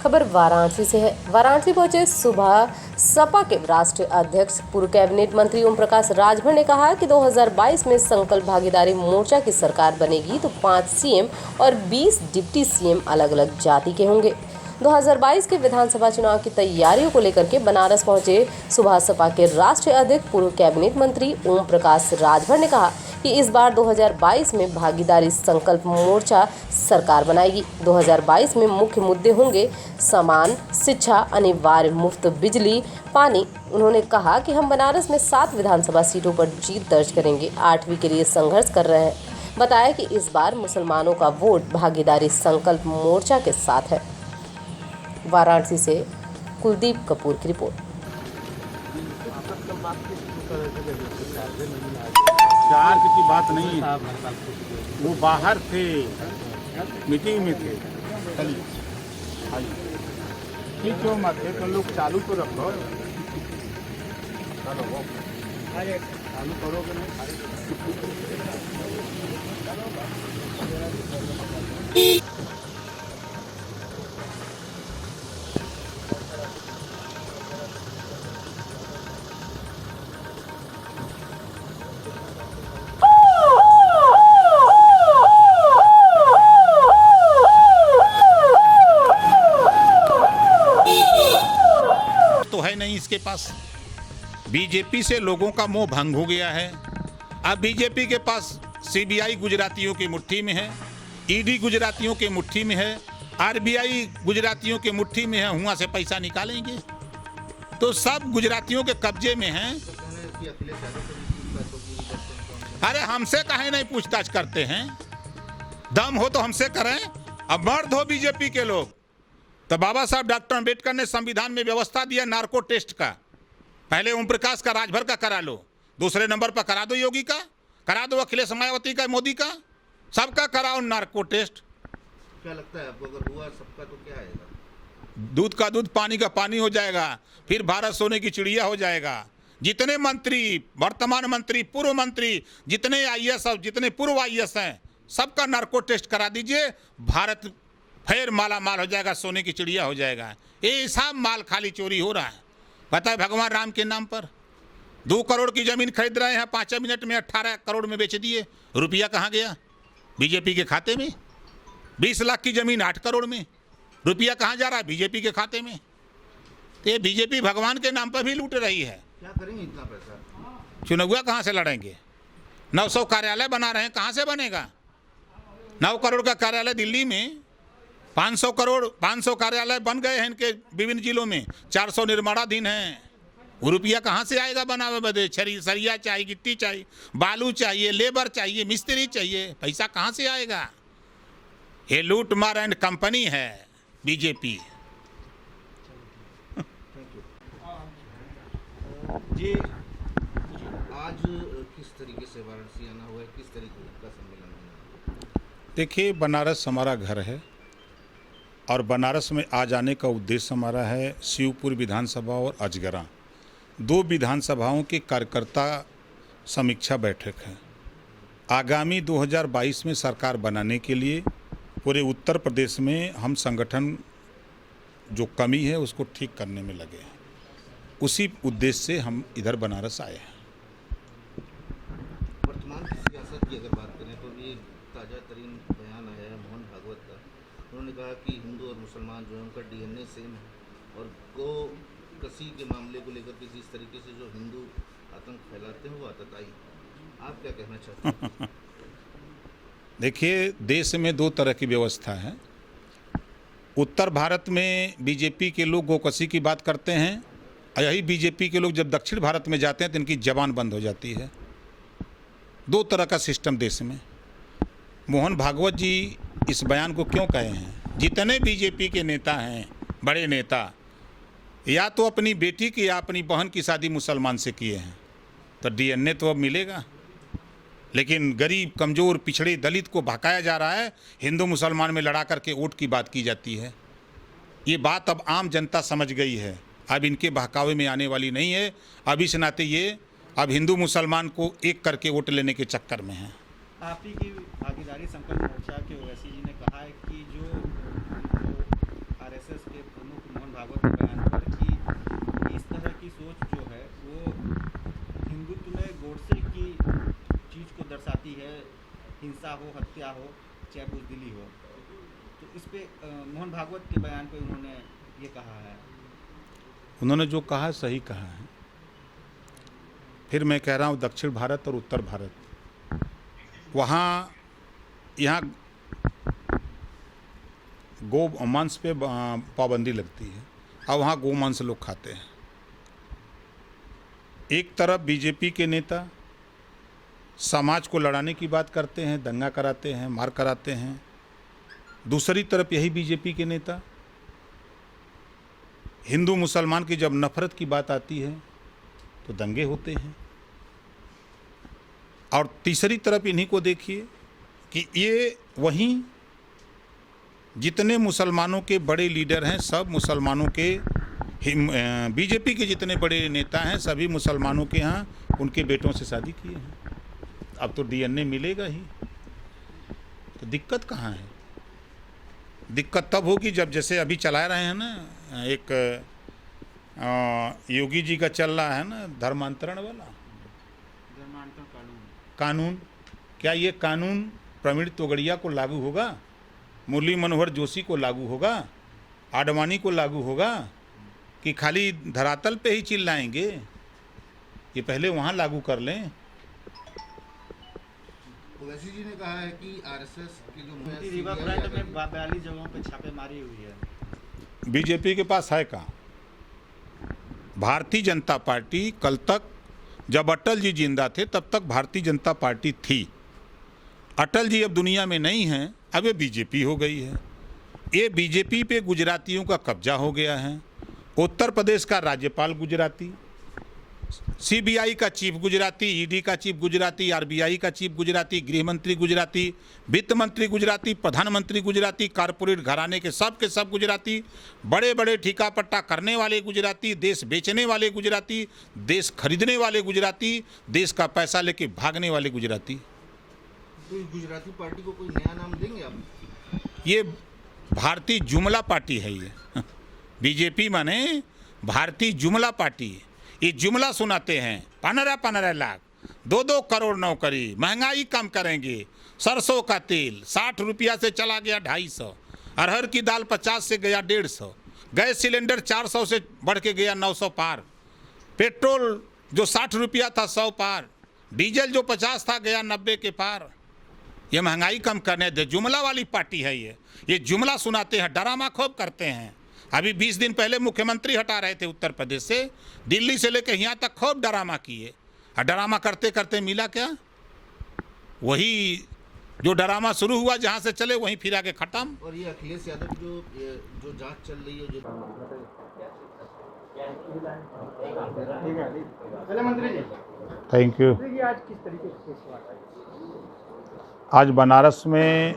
खबर वाराणसी से है। वाराणसी पहुंचे सुबह सपा के राष्ट्रीय अध्यक्ष पूर्व कैबिनेट मंत्री ओम प्रकाश राजभर ने कहा कि 2022 में संकल्प भागीदारी मोर्चा की सरकार बनेगी तो 5 सीएम और 20 डिप्टी सीएम अलग अलग जाति के होंगे। 2022 के विधानसभा चुनाव की तैयारियों को लेकर के बनारस पहुंचे सुबह सपा के राष्ट्रीय अध्यक्ष पूर्व कैबिनेट मंत्री ओम प्रकाश राजभर ने कहा कि इस बार 2022 में भागीदारी संकल्प मोर्चा सरकार बनाएगी। 2022 में मुख्य मुद्दे होंगे समान शिक्षा, अनिवार्य मुफ्त बिजली, पानी। उन्होंने कहा कि हम बनारस में 7 विधानसभा सीटों पर जीत दर्ज करेंगे, 8वीं के लिए संघर्ष कर रहे हैं। बताया कि इस बार मुसलमानों का वोट भागीदारी संकल्प मोर्चा के साथ है। वाराणसी से कुलदीप कपूर की रिपोर्ट। चार्ज की बात नहीं, वो बाहर थे, मीटिंग में थे। ठीक क्यों मत थे, तो लोग चालू तो रखो। चालू करोगे नहीं। तो है नहीं इसके पास। बीजेपी से लोगों का मोह भंग हो गया है। अब बीजेपी के पास सीबीआई गुजरातियों की मुट्ठी में है, ईडी गुजरातियों के मुट्ठी में है, आरबीआई गुजरातियों के मुट्ठी में है। हुआ से पैसा निकालेंगे तो सब गुजरातियों के कब्जे में हैं। अरे हमसे काहे नहीं पूछताछ करते हैं? दम हो तो हमसे करें। अब मर्द हो बीजेपी के लोग तो बाबा साहब डॉक्टर अम्बेडकर ने संविधान में व्यवस्था दिया नार्को टेस्ट का। पहले ओम प्रकाश का, राजभर का करा लो, दूसरे नंबर पर करा दो योगी का, करा दो अखिलेश मायावती का, मोदी का, सबका कराओ नार्को टेस्ट। क्या लगता है आपको, अगर हुआ सबका तो क्या आएगा? दूध का दूध, पानी का पानी हो जाएगा। फिर भारत सोने की चिड़िया हो जाएगा। जितने मंत्री, वर्तमान मंत्री, पूर्व मंत्री, जितने आईएएस और जितने पूर्व आईएएस हैं, सबका नार्को टेस्ट करा दीजिए। भारत फिर माला माल हो जाएगा, सोने की चिड़िया हो जाएगा। ये सब माल खाली चोरी हो रहा है। पता है, भगवान राम के नाम पर 2 करोड़ की जमीन खरीद रहे हैं, 5 मिनट में 18 करोड़ में बेच दिए। रुपया कहाँ गया? बीजेपी के खाते में। 20 लाख की जमीन 8 करोड़ में, रुपया कहाँ जा रहा है? बीजेपी के खाते में। तो ये बीजेपी भगवान के नाम पर भी लूट रही है। क्या करेंगे इतना पैसा? चुनाव कहाँ से लड़ेंगे? 900 कार्यालय बना रहे हैं, कहाँ से बनेगा? 9 करोड़ का कार्यालय दिल्ली में, 500 कार्यालय बन गए हैं इनके विभिन्न जिलों में, 400 निर्माणाधीन हैं। वो रुपया कहाँ से आएगा बनावे बदे? सरिया चाहिए, गिट्टी चाहिए, बालू चाहिए, लेबर चाहिए, मिस्त्री चाहिए, पैसा कहाँ से आएगा? ये लूट मार एंड कंपनी है बीजेपी। जी, आज किस तरीके से वाराणसी आना हुआ है, किस तरीके का सम्मेलन है? देखिए, बनारस हमारा घर है और बनारस में आ जाने का उद्देश्य हमारा है शिवपुर विधानसभा और अजगरा, 2 विधानसभाओं के कार्यकर्ता समीक्षा बैठक है। आगामी 2022 में सरकार बनाने के लिए पूरे उत्तर प्रदेश में हम संगठन जो कमी है उसको ठीक करने में लगे हैं। उसी उद्देश्य से हम इधर बनारस आए हैं। वर्तमान की सियासत की अगर बात करें तो ये ताज़ा तरीन बयान आया है मोहन भागवत का। उन्होंने कहा कि हिंदू और मुसलमान जो है उनका डीएनए सेम है और गो कसी के मामले को लेकर के जिस तरीके से जो हिंदू आतंक फैलाते हैं वो आतताई। आप क्या कहना चाहते हैं? देखिए, देश में 2 तरह की व्यवस्था है। उत्तर भारत में बीजेपी के लोग गोकसी की बात करते हैं, और यही बीजेपी के लोग जब दक्षिण भारत में जाते हैं तो इनकी जबान बंद हो जाती है। 2 तरह का सिस्टम देश में। मोहन भागवत जी इस बयान को क्यों कहे हैं? जितने बीजेपी के नेता हैं, बड़े नेता, या तो अपनी बेटी की या अपनी बहन की शादी मुसलमान से किए हैं तो डीएनए तो अब मिलेगा, लेकिन गरीब, कमज़ोर, पिछड़े, दलित को भड़काया जा रहा है। हिंदू मुसलमान में लड़ा करके वोट की बात की जाती है। ये बात अब आम जनता समझ गई है, अब इनके बहकावे में आने वाली नहीं है। अब इस नाते ये अब हिंदू मुसलमान को एक करके वोट लेने के चक्कर में हैं। आप ही की भागीदारी संकल्प मोर्चा के ओवैसी जी ने कहा है कि जो आरएसएस के भागवत के बयान पर कि इस तरह की सोच जो है वो हिंदुत्व में गोडसे की चीज़ को दर्शाती है, हिंसा हो, हत्या हो, चाहे बुजदिली हो। तो इस पे मोहन भागवत के बयान पे उन्होंने ये कहा है। उन्होंने जो कहा सही कहा है। फिर मैं कह रहा हूँ दक्षिण भारत और उत्तर भारत, वहाँ यहाँ गो मांस पे पाबंदी लगती है और वहाँ गो मांस लोग खाते हैं। एक तरफ बीजेपी के नेता समाज को लड़ाने की बात करते हैं, दंगा कराते हैं, मार कराते हैं। दूसरी तरफ यही बीजेपी के नेता हिंदू मुसलमान की जब नफरत की बात आती है तो दंगे होते हैं। और तीसरी तरफ इन्हीं को देखिए कि ये वहीं जितने मुसलमानों के बड़े लीडर हैं, सब मुसलमानों के, बीजेपी के जितने बड़े नेता हैं सभी मुसलमानों के यहाँ उनके बेटों से शादी किए हैं। अब तो डीएनए मिलेगा ही, तो दिक्कत कहाँ है? दिक्कत तब होगी जब जैसे अभी चला रहे हैं ना, एक योगी जी का चल रहा है ना धर्मांतरण वाला कानून। क्या ये कानून प्रवीण तोगड़िया को लागू होगा, मुरली मनोहर जोशी को लागू होगा, आडवाणी को लागू होगा, कि खाली धरातल पे ही चिल्लाएंगे? ये पहले वहाँ लागू कर लें। ओवैसी जी ने कहा है कि आरएसएस की जो रिवर फ्रंट में 42 जगहों पे छापेमारी हुई है। बीजेपी के पास है कहाँ? भारतीय जनता पार्टी कल तक, जब अटल जी जिंदा थे तब तक भारतीय जनता पार्टी थी। अटल जी अब दुनिया में नहीं हैं, अब ये बीजेपी हो गई है। ये बीजेपी पे गुजरातियों का कब्जा हो गया है। उत्तर प्रदेश का राज्यपाल गुजराती, सीबीआई का चीफ गुजराती, ईडी का चीफ गुजराती, आरबीआई का चीफ गुजराती, गृह मंत्री गुजराती, वित्त मंत्री गुजराती, प्रधानमंत्री गुजराती, कारपोरेट घराने के सब गुजराती, बड़े बड़े ठेका पट्टा करने वाले गुजराती, देश बेचने वाले गुजराती, देश खरीदने वाले गुजराती, देश का पैसा लेके भागने वाले गुजराती। तो गुजराती पार्टी को कोई नया नाम देंगे आप? ये भारतीय जुमला पार्टी है। ये बीजेपी माने भारतीय जुमला पार्टी। ये जुमला सुनाते हैं 15-15 लाख, 2-2 करोड़ नौकरी, महंगाई कम करेंगे, सरसों का तेल 60 रुपया से चला गया 250, अरहर की दाल 50 से गया 150, गैस सिलेंडर 400 से बढ़ के गया 900 पार, पेट्रोल जो 60 रुपया था 100 पार, डीजल जो 50 था गया 90 के पार। ये महंगाई कम करने दे, जुमला वाली पार्टी है ये जुमला सुनाते हैं, ड्रामा खूब करते हैं। अभी 20 दिन पहले मुख्यमंत्री हटा रहे थे उत्तर प्रदेश से, दिल्ली से लेकर यहाँ तक खूब ड्रामा किए, और ड्रामा करते करते मिला क्या? वही जो ड्रामा शुरू हुआ जहाँ से चले वहीं फिर आके खत्म। और ये अखिलेश यादव जो जांच चल रही है, जो थैंक यू। आज किस तरीके से पेश हुआ? आज बनारस में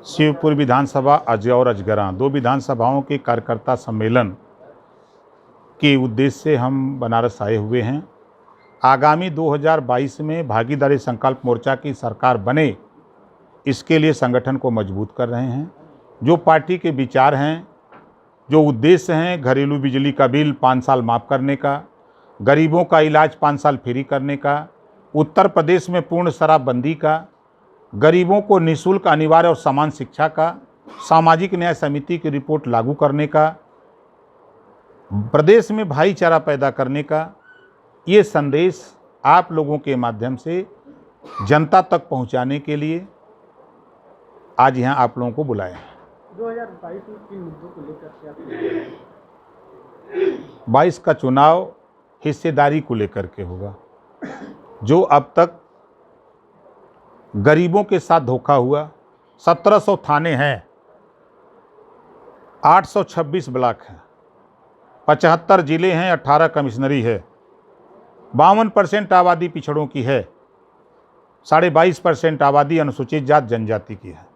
शिवपुर विधानसभा और अजगरा, 2 विधानसभाओं के कार्यकर्ता सम्मेलन के उद्देश्य से हम बनारस आए हुए हैं। आगामी 2022 में भागीदारी संकल्प मोर्चा की सरकार बने, इसके लिए संगठन को मजबूत कर रहे हैं। जो पार्टी के विचार हैं, जो उद्देश्य हैं, घरेलू बिजली का बिल 5 साल माफ़ करने का, गरीबों का इलाज 5 साल फ्री करने का, उत्तर प्रदेश में पूर्ण शराबबंदी का, गरीबों को निःशुल्क अनिवार्य और समान शिक्षा का, सामाजिक न्याय समिति की रिपोर्ट लागू करने का, प्रदेश में भाईचारा पैदा करने का, ये संदेश आप लोगों के माध्यम से जनता तक पहुंचाने के लिए आज यहाँ आप लोगों को बुलाया है। 2022 में किन मुद्दों को लेकर के आप 22 का चुनाव हिस्सेदारी को लेकर के होगा। जो अब तक गरीबों के साथ धोखा हुआ, 1700 थाने हैं, 826 ब्लॉक हैं, 75 जिले हैं, 18 कमिश्नरी है, 52% आबादी पिछड़ों की है, 22.5% आबादी अनुसूचित जात जनजाति की है।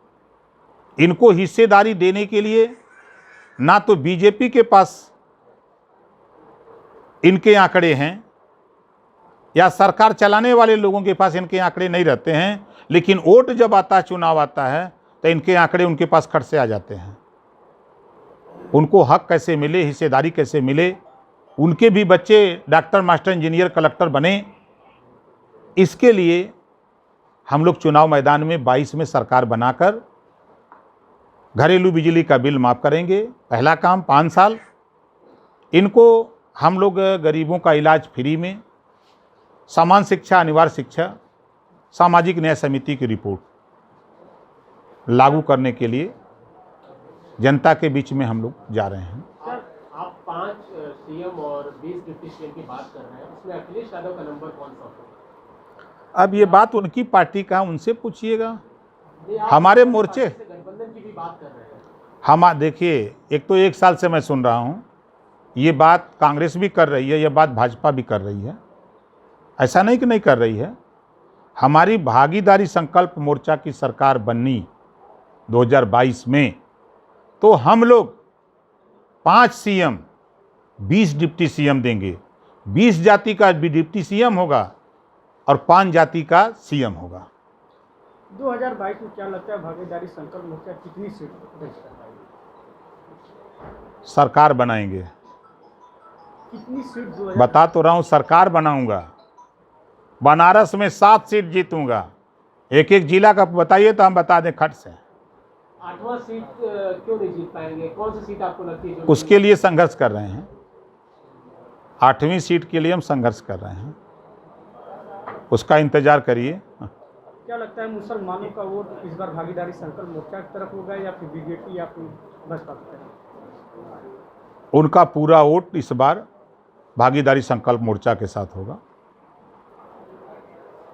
इनको हिस्सेदारी देने के लिए ना तो बीजेपी के पास इनके आंकड़े हैं, या सरकार चलाने वाले लोगों के पास इनके आंकड़े नहीं रहते हैं, लेकिन वोट जब आता है, चुनाव आता है, तो इनके आंकड़े उनके पास खट से आ जाते हैं। उनको हक कैसे मिले, हिस्सेदारी कैसे मिले, उनके भी बच्चे डॉक्टर, मास्टर, इंजीनियर, कलेक्टर बने। इसके लिए हम लोग चुनाव मैदान में 22 में सरकार बनाकर घरेलू बिजली का बिल माफ़ करेंगे। पहला काम 5 साल इनको हम लोग गरीबों का इलाज फ्री में, समान शिक्षा, अनिवार्य शिक्षा, सामाजिक न्याय समिति की रिपोर्ट लागू करने के लिए जनता के बीच में हम लोग जा रहे हैं। सर, आप 5 सीएम और 20 डिप्टी सीएम की बात कर रहे हैं, उसमें अखिलेश यादव का नंबर कौन सा होगा? अब ये बात उनकी पार्टी का, उनसे पूछिएगा। हमारे मोर्चे गठबंधन की भी बात कर रहे हैं। हम देखिए, एक तो 1 साल से मैं सुन रहा हूँ, ये बात कांग्रेस भी कर रही है, ये बात भाजपा भी कर रही है। ऐसा नहीं कि नहीं कर रही है। हमारी भागीदारी संकल्प मोर्चा की सरकार बननी 2022 में, तो हम लोग 5 सीएम, 20 डिप्टी सीएम देंगे। 20 जाति का भी डिप्टी सीएम होगा और 5 जाति का सीएम होगा। 2022 में क्या लगता है भागीदारी संकल्प मोर्चा कितनी सीट दर्ज कर पाएगी? सरकार बनाएंगे। कितनी सीट? बता तो रहा हूँ, सरकार बनाऊंगा। बनारस में 7 सीट जीतूंगा। एक एक जिला का बताइए तो हम बता दें खट से। 8वां सीट क्यों नहीं जीत पाएंगे? कौन सी सीट आपको लगती है जो उसके लिए संघर्ष कर रहे हैं। 8वीं सीट के लिए हम संघर्ष कर रहे हैं, उसका इंतजार करिए। क्या लगता है मुसलमानों का वोट इस बार भागीदारी संकल्प मोर्चा की तरफ होगा या फिर बीजेपी या फिर बसपा की तरफ? उनका पूरा वोट इस बार भागीदारी संकल्प मोर्चा के साथ होगा।